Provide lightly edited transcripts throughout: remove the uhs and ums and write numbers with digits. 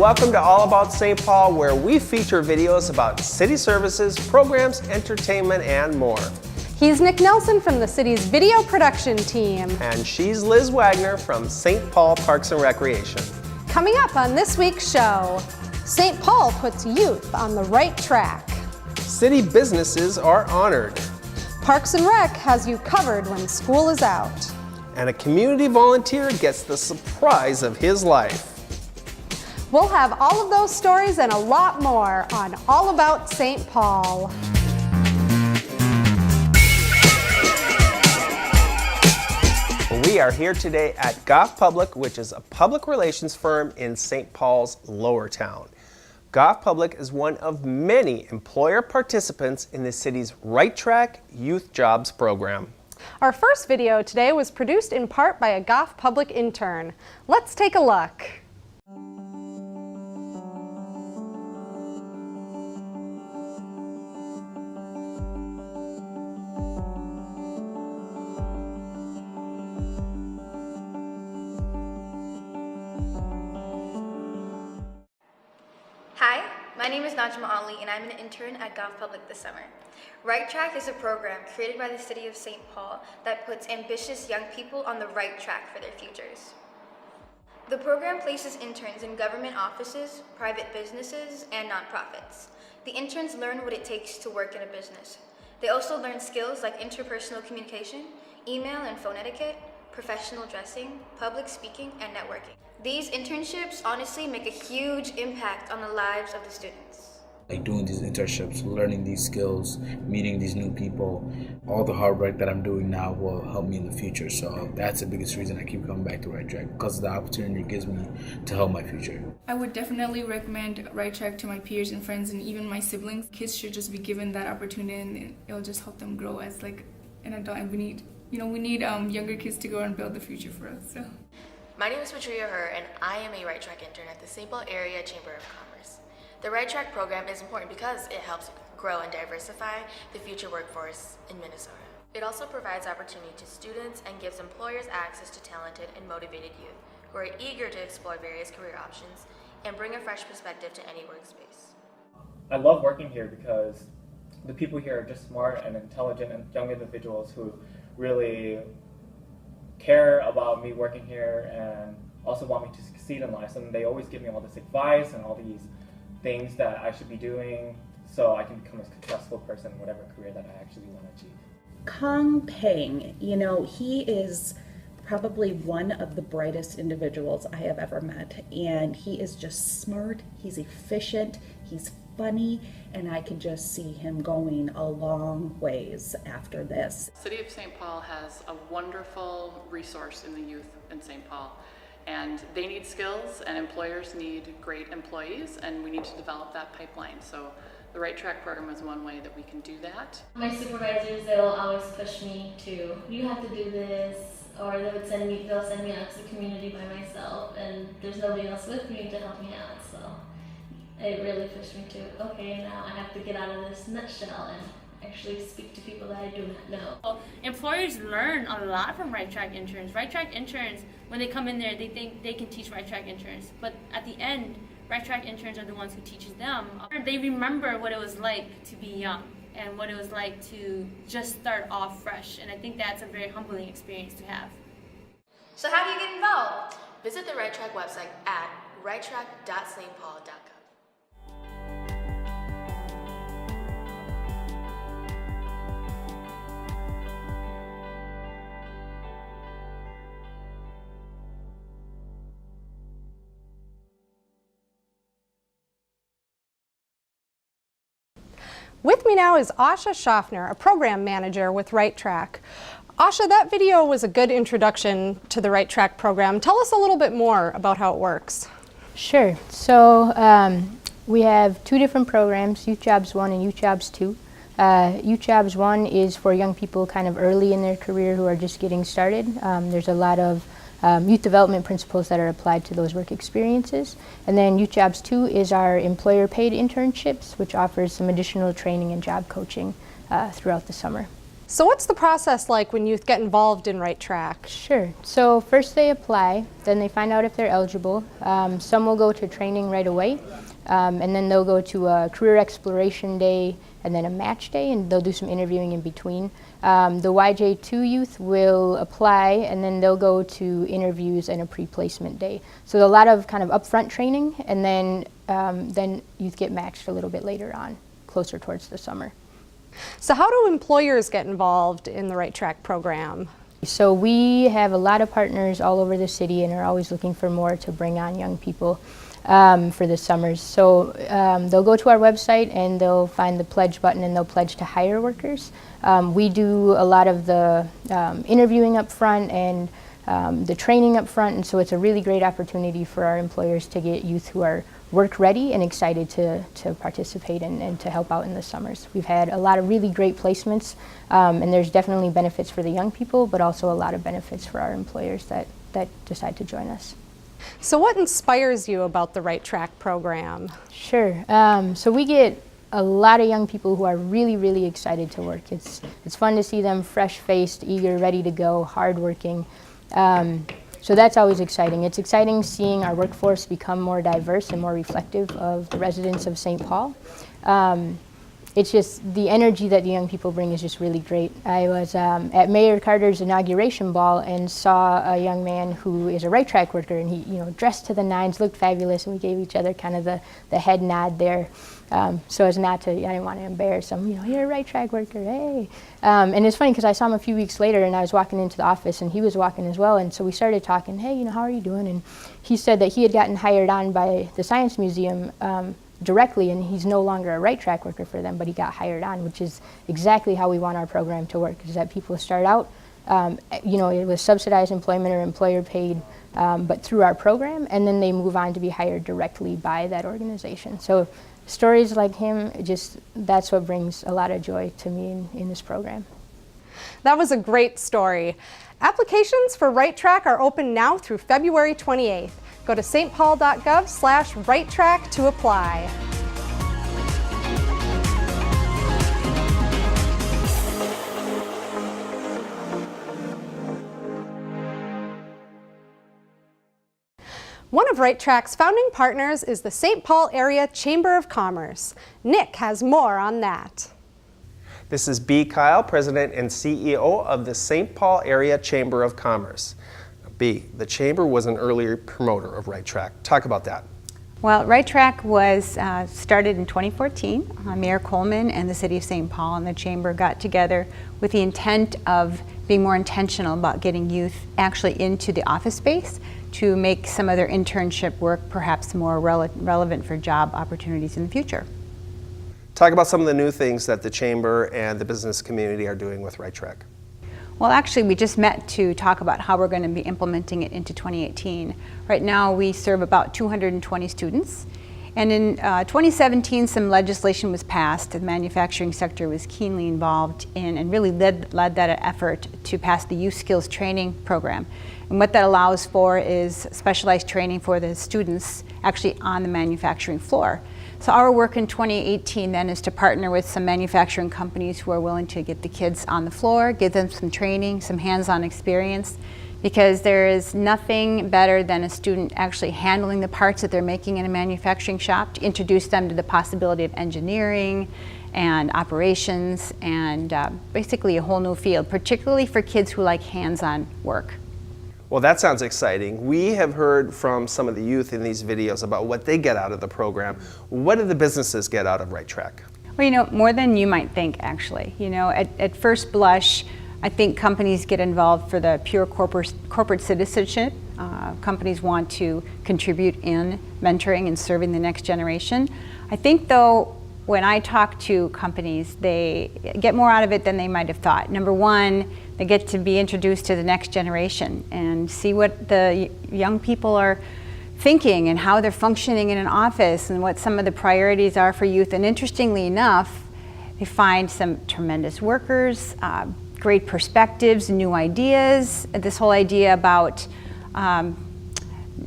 welcome to All About St. Paul, where we feature videos about city services, programs, entertainment, and more. He's Nick Nelson from the city's video production team. And she's Liz Wagner from St. Paul Parks and Recreation. Coming up on this week's show, St. Paul puts youth on the right track. City businesses are honored. Parks and Rec has you covered when school is out. And a community volunteer gets the surprise of his life. We'll have all of those stories and a lot more on All About St. Paul. We are here today at Goth Public, which is a public relations firm in St. Paul's Lower Town. Goth Public is one of many employer participants in the city's Right Track Youth Jobs program. Our first video today was produced in part by a Goth Public intern. Let's take a look. Hi, my name is Najma Ali and I'm an intern at Goth Public this summer. Right Track is a program created by the City of St. Paul that puts ambitious young people on the right track for their futures. The program places interns in government offices, private businesses, and nonprofits. The interns learn what it takes to work in a business. They also learn skills like interpersonal communication, email and phone etiquette, professional dressing, public speaking, and networking. These internships honestly make a huge impact on the lives of the students. Like doing these internships, learning these skills, meeting these new people, all the hard work that I'm doing now will help me in the future. So that's the biggest reason I keep coming back to Right Track, because of the opportunity it gives me to help my future. I would definitely recommend Right Track to my peers and friends and even my siblings. Kids should just be given that opportunity and it'll just help them grow as like an adult. And we need younger kids to go and build the future for us. So. My name is Patria Her, and I am a Right Track intern at the St. Paul Area Chamber of Commerce. The Right Track program is important because it helps grow and diversify the future workforce in Minnesota. It also provides opportunity to students and gives employers access to talented and motivated youth who are eager to explore various career options and bring a fresh perspective to any workspace. I love working here because the people here are just smart and intelligent and young individuals who really care about me working here and also want me to succeed in life. And they always give me all this advice and all these things that I should be doing so I can become a successful person in whatever career that I actually want to achieve. Kong Peng, he is probably one of the brightest individuals I have ever met, and he is just smart, he's efficient, he's funny, and I can just see him going a long ways after this. The City of St. Paul has a wonderful resource in the youth in St. Paul, and they need skills and employers need great employees, and we need to develop that pipeline. So the Right Track program is one way that we can do that. My supervisors, they'll always push me to, you have to do this, or they'll send me out to the community by myself, and there's nobody else with me to help me out, so it really pushed me to, okay, now I have to get out of this nutshell and actually speak to people that I do not know. Well, employers learn a lot from Right Track interns. Right Track interns, when they come in there, they think they can teach Right Track interns, but at the end, Right Track interns are the ones who teaches them. They remember what it was like to be young and what it was like to just start off fresh, and I think that's a very humbling experience to have. So how do you get involved? Visit the Right Track website at righttrack.stpaul.com. With me now is Asha Schaffner, a program manager with Right Track. Asha, that video was a good introduction to the Right Track program. Tell us a little bit more about how it works. Sure. So we have two different programs, Youth Jobs 1 and Youth Jobs 2. Youth Jobs 1 is for young people kind of early in their career who are just getting started. There's a lot of youth development principles that are applied to those work experiences. And then Youth Jobs 2 is our employer-paid internships, which offers some additional training and job coaching throughout the summer. So what's the process like when youth get involved in Right Track? Sure. So first they apply, then they find out if they're eligible. Some will go to training right away, and then they'll go to a career exploration day and then a match day, and they'll do some interviewing in between. The YJ2 youth will apply, and then they'll go to interviews and a pre-placement day. So a lot of kind of upfront training, and then youth get matched a little bit later on, closer towards the summer. So how do employers get involved in the Right Track program? So we have a lot of partners all over the city and are always looking for more to bring on young people for the summers. So they'll go to our website and they'll find the pledge button and they'll pledge to hire workers. We do a lot of the interviewing up front and the training up front, and so it's a really great opportunity for our employers to get youth who are work ready and excited to participate and to help out in the summers. We've had a lot of really great placements, and there's definitely benefits for the young people, but also a lot of benefits for our employers that decide to join us. So what inspires you about the Right Track program? Sure. So we get a lot of young people who are really, really excited to work. It's fun to see them fresh-faced, eager, ready to go, hardworking. So that's always exciting. It's exciting seeing our workforce become more diverse and more reflective of the residents of St. Paul. It's just the energy that the young people bring is just really great. I was at Mayor Carter's inauguration ball and saw a young man who is a Right Track worker, and he, dressed to the nines, looked fabulous, and we gave each other kind of the head nod there. So as not to, I didn't want to embarrass him, you're a Right Track worker, hey. And it's funny because I saw him a few weeks later and I was walking into the office and he was walking as well, and so we started talking, hey, how are you doing? And he said that he had gotten hired on by the Science Museum directly, and he's no longer a Right Track worker for them, but he got hired on, which is exactly how we want our program to work, is that people start out, it was subsidized employment or employer paid, but through our program, and then they move on to be hired directly by that organization. So stories like him, that's what brings a lot of joy to me in this program. That was a great story. Applications for Right Track are open now through February 28th. Go to stpaul.gov/righttrack to apply. One of Right Track's founding partners is the St. Paul Area Chamber of Commerce. Nick has more on that. This is B. Kyle, President and CEO of the St. Paul Area Chamber of Commerce. B, the Chamber was an earlier promoter of Right Track. Talk about that. Well, Right Track was started in 2014. Mayor Coleman and the City of St. Paul and the Chamber got together with the intent of being more intentional about getting youth actually into the office space to make some of their internship work perhaps more relevant for job opportunities in the future. Talk about some of the new things that the Chamber and the business community are doing with Right Track. Well, actually, we just met to talk about how we're going to be implementing it into 2018. Right now, we serve about 220 students. And in 2017, some legislation was passed. The manufacturing sector was keenly involved in and really led that effort to pass the Youth Skills Training Program. And what that allows for is specialized training for the students actually on the manufacturing floor. So our work in 2018 then is to partner with some manufacturing companies who are willing to get the kids on the floor, give them some training, some hands-on experience, because there is nothing better than a student actually handling the parts that they're making in a manufacturing shop to introduce them to the possibility of engineering and operations and basically a whole new field, particularly for kids who like hands-on work. Well, that sounds exciting. We have heard from some of the youth in these videos about what they get out of the program. What do the businesses get out of Right Track? Well, more than you might think, actually. At first blush, I think companies get involved for the pure corporate citizenship. Companies want to contribute in mentoring and serving the next generation. I think, though, when I talk to companies, they get more out of it than they might have thought. Number one, they get to be introduced to the next generation and see what the young people are thinking and how they're functioning in an office and what some of the priorities are for youth. And interestingly enough, they find some tremendous workers, great perspectives, new ideas. This whole idea about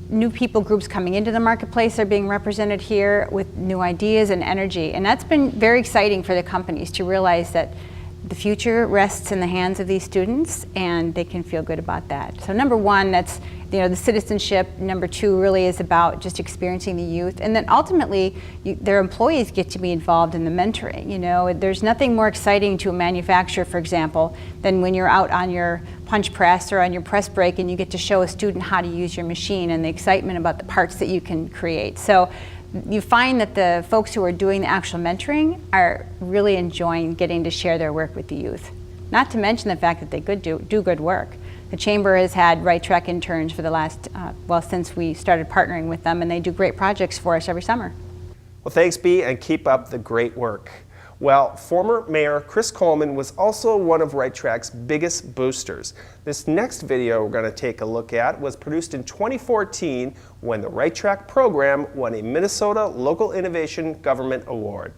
new people groups coming into the marketplace are being represented here with new ideas and energy. And that's been very exciting for the companies to realize that the future rests in the hands of these students, and they can feel good about that. So number one, that's the citizenship. Number two really is about just experiencing the youth, and then ultimately their employees get to be involved in the mentoring. There's nothing more exciting to a manufacturer, for example, than when you're out on your punch press or on your press break and you get to show a student how to use your machine and the excitement about the parts that you can create. So you find that the folks who are doing the actual mentoring are really enjoying getting to share their work with the youth. Not to mention the fact that they do good work. The Chamber has had Right Track interns for the last, since we started partnering with them, and they do great projects for us every summer. Well, thanks, Bea, and keep up the great work. Well, former Mayor Chris Coleman was also one of Right Track's biggest boosters. This next video we're going to take a look at was produced in 2014 when the Right Track program won a Minnesota Local Innovation Government Award.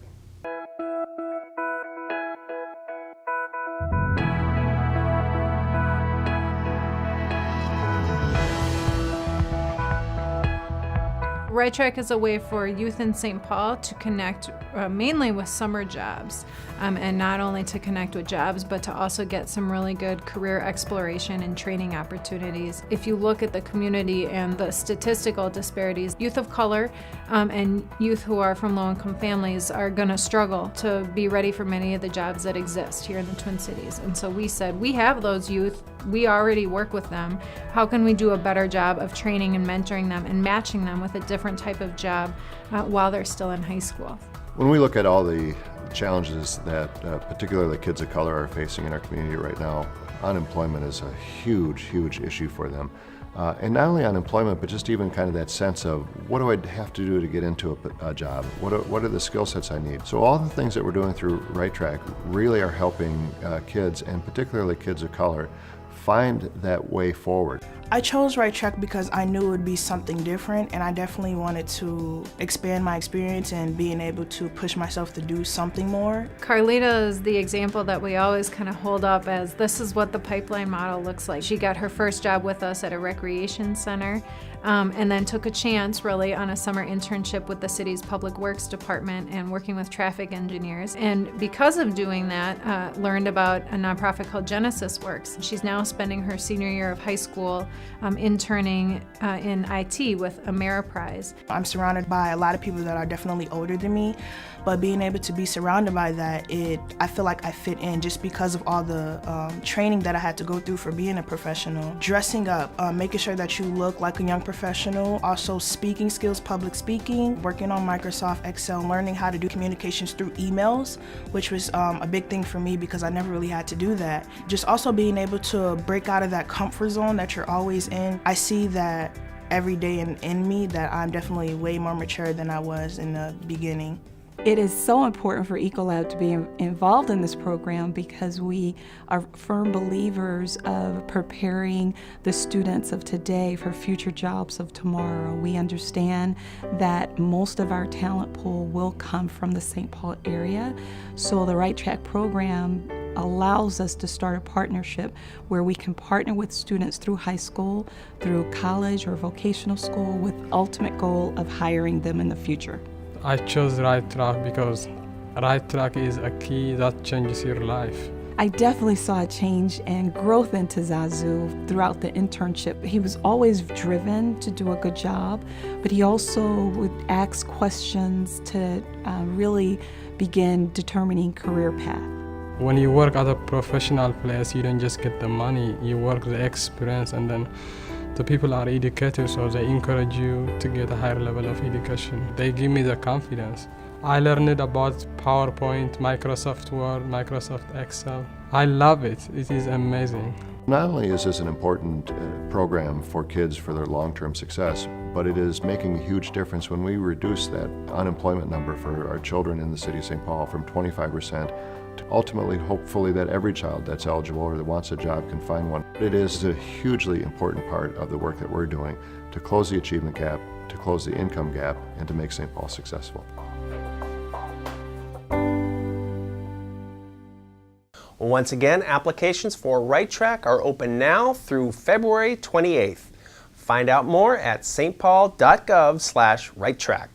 Right Track is a way for youth in St. Paul to connect mainly with summer jobs, and not only to connect with jobs, but to also get some really good career exploration and training opportunities. If you look at the community and the statistical disparities, youth of color and youth who are from low-income families are going to struggle to be ready for many of the jobs that exist here in the Twin Cities. And so we said, we have those youth, we already work with them. How can we do a better job of training and mentoring them and matching them with a different type of job while they're still in high school? When we look at all the challenges that particularly kids of color are facing in our community right now, unemployment is a huge, huge issue for them. And not only unemployment, but just even kind of that sense of what do I have to do to get into a job? What are the skill sets I need? So all the things that we're doing through Right Track really are helping kids, and particularly kids of color, find that way forward. I chose Right Track because I knew it would be something different, and I definitely wanted to expand my experience and being able to push myself to do something more. Carlita is the example that we always kind of hold up as this is what the pipeline model looks like. She got her first job with us at a recreation center, and then took a chance really on a summer internship with the city's public works department and working with traffic engineers. And because of doing that, learned about a nonprofit called Genesis Works. She's now spending her senior year of high school interning in IT with Ameriprise. I'm surrounded by a lot of people that are definitely older than me, but being able to be surrounded by that, I feel like I fit in just because of all the training that I had to go through for being a professional. Dressing up, making sure that you look like a young professional, also speaking skills, public speaking, working on Microsoft Excel, learning how to do communications through emails, which was a big thing for me because I never really had to do that. Just also being able to break out of that comfort zone that you're always in. I see that every day in me that I'm definitely way more mature than I was in the beginning. It is so important for Ecolab to be involved in this program because we are firm believers of preparing the students of today for future jobs of tomorrow. We understand that most of our talent pool will come from the St. Paul area, so the Right Track program allows us to start a partnership where we can partner with students through high school, through college or vocational school, with ultimate goal of hiring them in the future. I chose Right Track because Right Track is a key that changes your life. I definitely saw a change and growth into Zazu throughout the internship. He was always driven to do a good job, but he also would ask questions to really begin determining career path. When you work at a professional place, you don't just get the money, you work the experience, and then the people are educated, so they encourage you to get a higher level of education. They give me the confidence. I learned about PowerPoint, Microsoft Word, Microsoft Excel. I love it. It is amazing. Not only is this an important program for kids for their long-term success, but it is making a huge difference when we reduce that unemployment number for our children in the city of St. Paul from 25% to ultimately, hopefully, that every child that's eligible or that wants a job can find one. It is a hugely important part of the work that we're doing to close the achievement gap, to close the income gap, and to make St. Paul successful. Once again, applications for Right Track are open now through February 28th. Find out more at stpaul.gov/righttrack.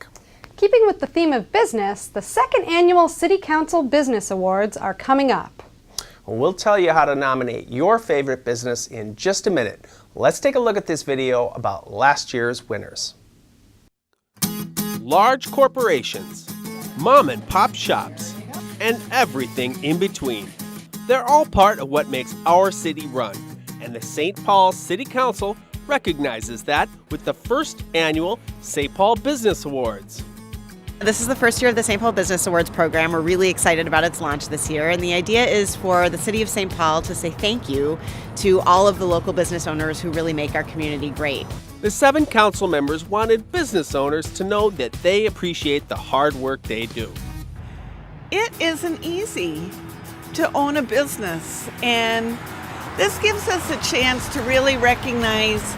Keeping with the theme of business, the second annual City Council Business Awards are coming up. We'll tell you how to nominate your favorite business in just a minute. Let's take a look at this video about last year's winners. Large corporations, mom and pop shops, and everything in between. They're all part of what makes our city run, and the St. Paul City Council recognizes that with the first annual St. Paul Business Awards. This is the first year of the St. Paul Business Awards program. We're really excited about its launch this year, and the idea is for the City of St. Paul to say thank you to all of the local business owners who really make our community great. The 7 council members wanted business owners to know that they appreciate the hard work they do. It isn't easy to own a business, and this gives us a chance to really recognize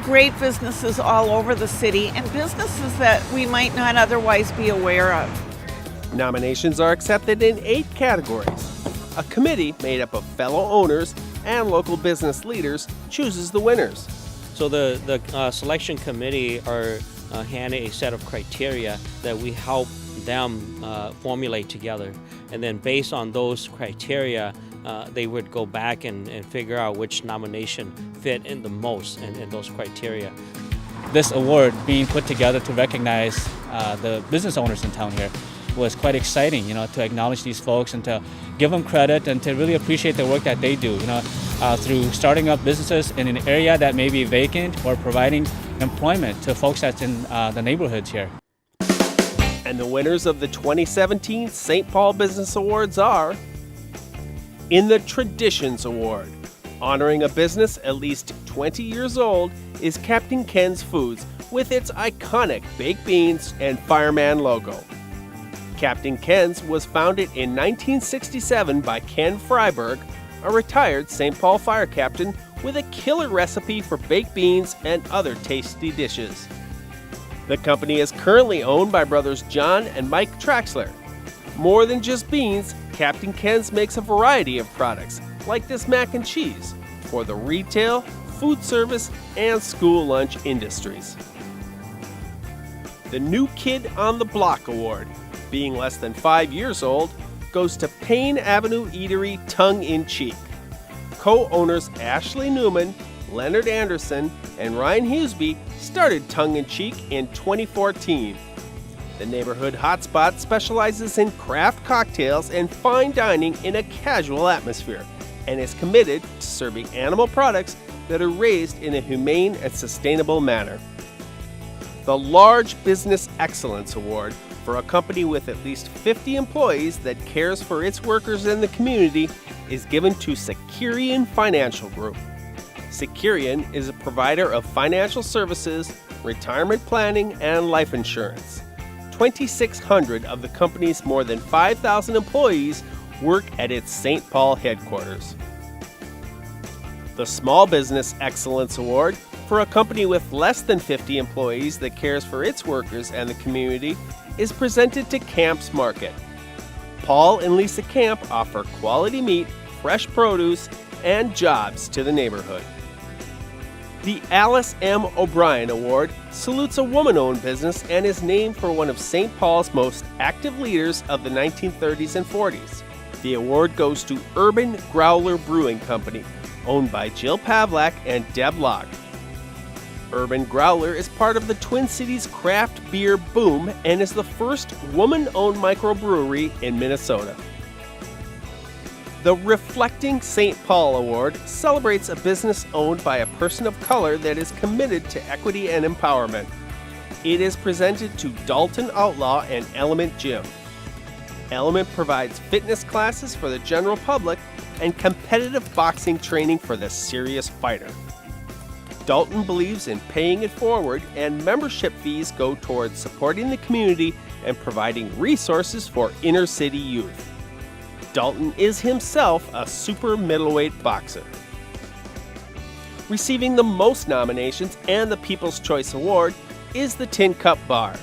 great businesses all over the city and businesses that we might not otherwise be aware of. Nominations are accepted in 8 categories. A committee made up of fellow owners and local business leaders chooses the winners. So the selection committee are handed a set of criteria that we help them formulate together. And then based on those criteria, they would go back and figure out which nomination fit in the most in those criteria. This award being put together to recognize the business owners in town here was quite exciting, to acknowledge these folks and to give them credit and to really appreciate the work that they do, through starting up businesses in an area that may be vacant or providing employment to folks that's in the neighborhoods here. And the winners of the 2017 St. Paul Business Awards are: in the Traditions Award, honoring a business at least 20 years old, is Captain Ken's Foods with its iconic baked beans and fireman logo. Captain Ken's was founded in 1967 by Ken Freiberg, a retired St. Paul fire captain with a killer recipe for baked beans and other tasty dishes. The company is currently owned by brothers John and Mike Traxler. More than just beans, Captain Ken's makes a variety of products, like this mac and cheese, for the retail, food service, and school lunch industries. The New Kid on the Block Award, being less than 5 years old, goes to Payne Avenue Eatery Tongue in Cheek. Co-owners Ashley Newman, Leonard Anderson, and Ryan Huseby started Tongue in Cheek in 2014. The neighborhood hotspot specializes in craft cocktails and fine dining in a casual atmosphere, and is committed to serving animal products that are raised in a humane and sustainable manner. The Large Business Excellence Award, for a company with at least 50 employees that cares for its workers and the community, is given to Securian Financial Group. Securian is a provider of financial services, retirement planning, and life insurance. 2,600 of the company's more than 5,000 employees work at its St. Paul headquarters. The Small Business Excellence Award, for a company with less than 50 employees that cares for its workers and the community, is presented to Camp's Market. Paul and Lisa Camp offer quality meat, fresh produce, and jobs to the neighborhood. The Alice M. O'Brien Award salutes a woman-owned business and is named for one of St. Paul's most active leaders of the 1930s and 40s. The award goes to Urban Growler Brewing Company, owned by Jill Pavlak and Deb Locke. Urban Growler is part of the Twin Cities craft beer boom and is the first woman-owned microbrewery in Minnesota. The Reflecting St. Paul Award celebrates a business owned by a person of color that is committed to equity and empowerment. It is presented to Dalton Outlaw and Element Gym. Element provides fitness classes for the general public and competitive boxing training for the serious fighter. Dalton believes in paying it forward, and membership fees go towards supporting the community and providing resources for inner city youth. Dalton is himself a super middleweight boxer. Receiving the most nominations and the People's Choice Award is the Tin Cup Bar.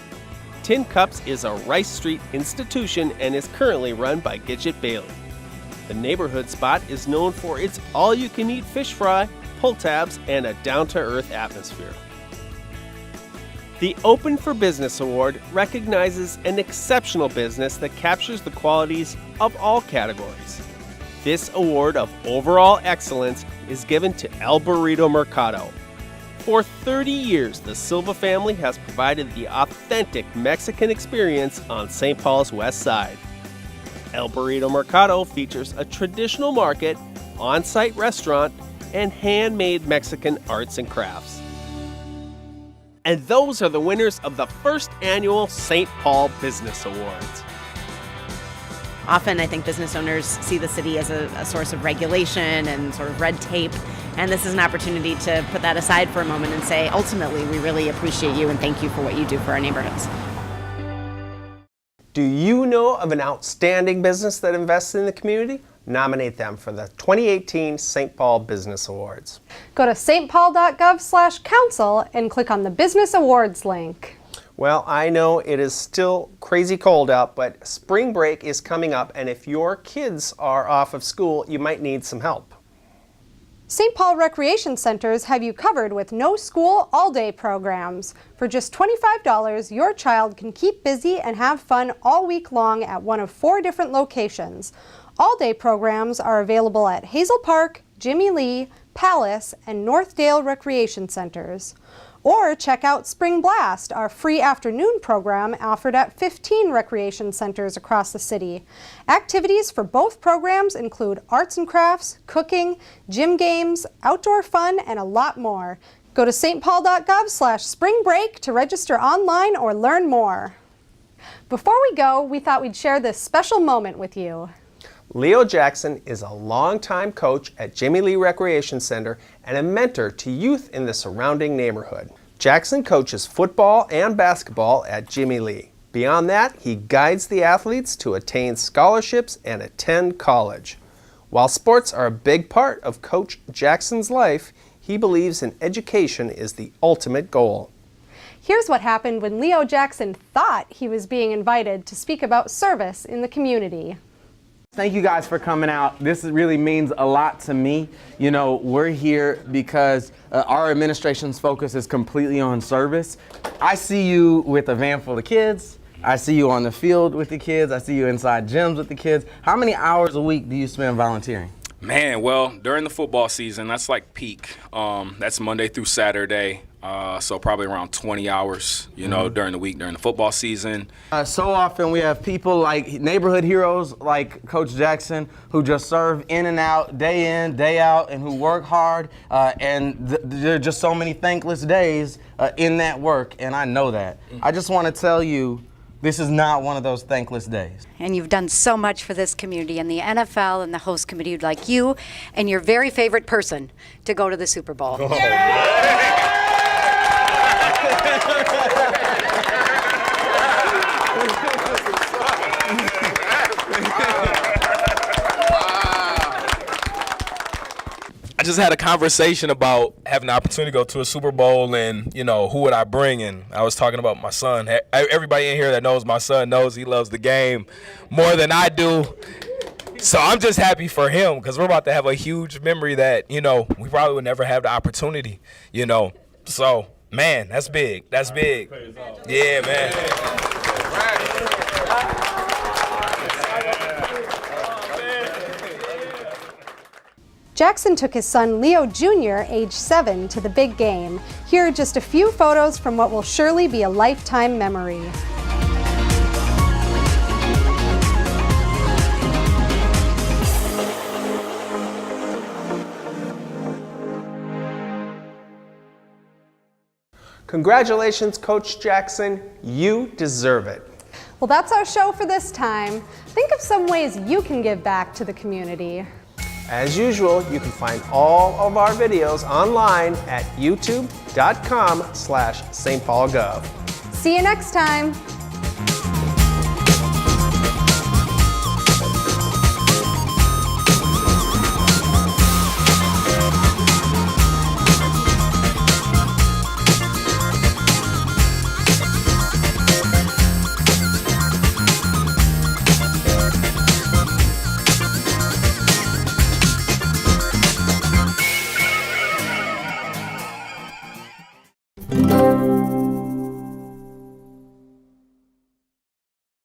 Tin Cups is a Rice Street institution and is currently run by Gidget Bailey. The neighborhood spot is known for its all-you-can-eat fish fry, pull tabs, and a down-to-earth atmosphere. The Open for Business Award recognizes an exceptional business that captures the qualities of all categories. This award of overall excellence is given to El Burrito Mercado. For 30 years, the Silva family has provided the authentic Mexican experience on St. Paul's West Side. El Burrito Mercado features a traditional market, on-site restaurant, and handmade Mexican arts and crafts. And those are the winners of the first annual St. Paul Business Awards. Often I think business owners see the city as a source of regulation and sort of red tape, and this is an opportunity to put that aside for a moment and say, ultimately, we really appreciate you and thank you for what you do for our neighborhoods. Do you know of an outstanding business that invests in the community? Nominate them for the 2018 St. Paul Business Awards. Go to stpaul.gov/council and click on the Business Awards link. Well, I know it is still crazy cold out, but spring break is coming up, and if your kids are off of school, you might need some help. St. Paul Recreation Centers have you covered with no school all-day programs. For just $25, your child can keep busy and have fun all week long at one of 4 different locations. All-day programs are available at Hazel Park, Jimmy Lee, Palace, and Northdale Recreation Centers. Or check out Spring Blast, our free afternoon program offered at 15 recreation centers across the city. Activities for both programs include arts and crafts, cooking, gym games, outdoor fun, and a lot more. Go to stpaul.gov/springbreak to register online or learn more. Before we go, we thought we'd share this special moment with you. Leo Jackson is a longtime coach at Jimmy Lee Recreation Center and a mentor to youth in the surrounding neighborhood. Jackson coaches football and basketball at Jimmy Lee. Beyond that, he guides the athletes to attain scholarships and attend college. While sports are a big part of Coach Jackson's life, he believes in education is the ultimate goal. Here's what happened when Leo Jackson thought he was being invited to speak about service in the community. Thank you guys for coming out. This really means a lot to me. You know, we're here because our administration's focus is completely on service. I see you with a van full of kids. I see you on the field with the kids. I see you inside gyms with the kids. How many hours a week do you spend volunteering? Man, well, during the football season, that's like peak. That's Monday through Saturday. So probably around 20 hours, you know, during the week, during the football season. So often we have people like neighborhood heroes like Coach Jackson who just serve in and out, day in, day out, and who work hard. And there are just so many thankless days in that work, and I know that. I just want to tell you, this is not one of those thankless days. And you've done so much for this community, and the NFL and the host committee would like you and your very favorite person to go to the Super Bowl. Oh. I just had a conversation about having the opportunity to go to a Super Bowl and, you know, who would I bring? And I was talking about my son. Everybody in here that knows my son knows he loves the game more than I do. So I'm just happy for him because we're about to have a huge memory that, you know, we probably would never have the opportunity, you know. So, man, that's big. That's big. Yeah, man. Jackson took his son Leo Jr., age 7, to the big game. Here are just a few photos from what will surely be a lifetime memory. Congratulations, Coach Jackson. You deserve it. Well, that's our show for this time. Think of some ways you can give back to the community. As usual, you can find all of our videos online at youtube.com/stpaulgov. See you next time.